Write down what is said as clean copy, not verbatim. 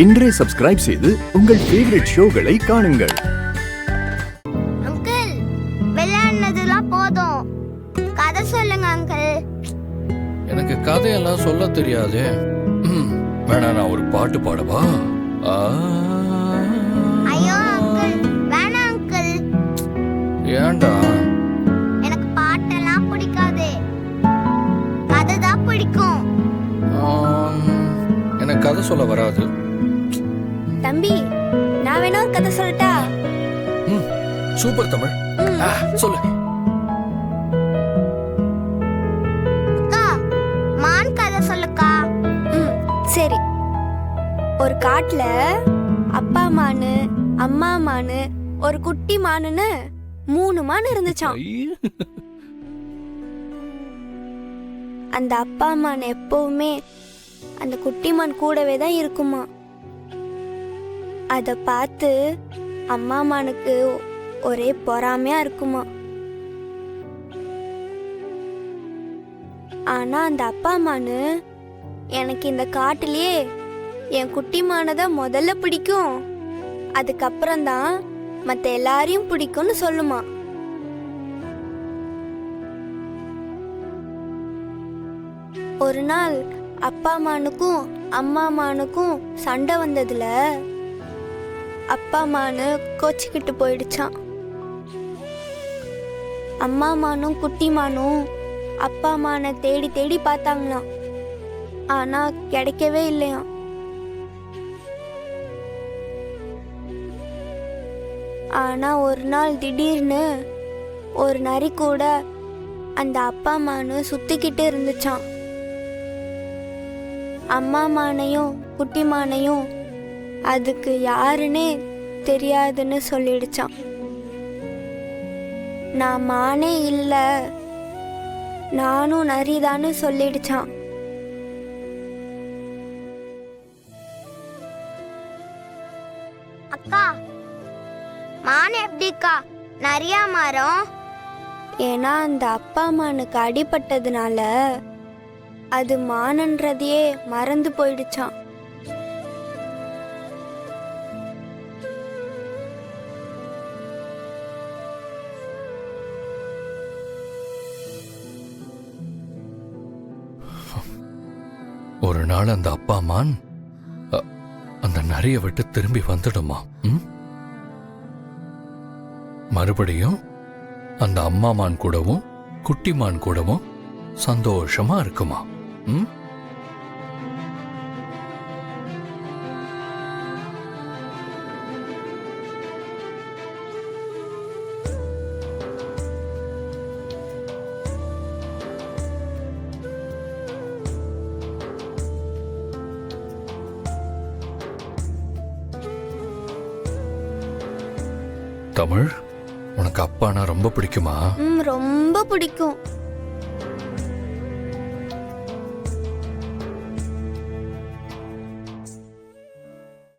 இன்றே சப்ஸ்கிரைப் செய்து உங்கள் ஃபேவரட் ஷோகளை காணுங்கள். அங்கிள், விளையாடுனதுலாம் போதும். கதை சொல்லுங்க அங்கிள். எனக்கு கதையெல்லாம் சொல்ல தெரியாதே. வேணா நான் ஒரு பாட்டு பாடவா? ஐயோ அங்கிள், வேணாம் அங்கிள். ஏன்டா? எனக்கு பாட்டெல்லாம் பிடிக்காது, கதை தான் பிடிக்கும். எனக்கு கதை சொல்ல வராது. தம்பி, நான் வேணா ஒரு கதை சொல்லட்டா? சூப்பர் தமிழ், சொல்லு. அக்கா, மான் கதை சொல்லுக்கா. சரி. ஒரு காட்டுல அப்பா மானு, அம்மா மானு, ஒரு குட்டி மானுன்னு 3 மான் இருந்துச்சாம். அந்த அப்பா மான் எப்பவுமே அந்த குட்டி மான் கூடவே தான் இருக்குமா. அத பார்த்து அம்மா மானுக்கு ஒரே பொறாமையா இருக்குமா. ஆனா அந்த அப்பா மானு, எனக்கு இந்த காட்டிலேயே என் குட்டி மானை தான் முதல்ல பிடிக்கும், அதுக்கப்புறம் தான் மற்ற எல்லாரையும் பிடிக்கும்னு சொல்லுமா. ஒரு நாள் அப்பா மானுக்கும் அம்மா மானுக்கும் சண்டை வந்ததுல அப்பா மானு கோச்சிக்கிட்டு போயிடுச்சான். அம்மா மானும் குட்டி மானும் அப்பா மானை தேடி தேடி பார்த்தாங்களாம். ஆனா கிடைக்கவே இல்லையாம். ஆனா ஒரு நாள் திடீர்னு ஒரு நரி கூட அந்த அப்பா மானு சுத்திக்கிட்டு இருந்துச்சான். அம்மா மானையும் குட்டி மானையும் அதுக்கு யாருன்னே தெரியாதுன்னு சொல்லிடுச்சான். நான் மானே இல்ல, நானும் நரிதான்னு சொல்லிடுச்சான். அக்கா, மான் எப்படிக்கா நிறைய மரம்? ஏன்னா அந்த அப்பா மானுக்கு அடிபட்டதுனால அது மானன்றதையே மறந்து போயிடுச்சான். ஒரு நாள் அந்த அப்பா மான் அந்த நரிய விட்டு திரும்பி வந்துடுமா. மறுபடியும் அந்த அம்மா மான் கூடவும் குட்டி மான் கூடவும் சந்தோஷமா இருக்குமா. தமிழ், உனக்கு அப்பானா ரொம்ப பிடிக்குமா? ரொம்ப பிடிக்கும்.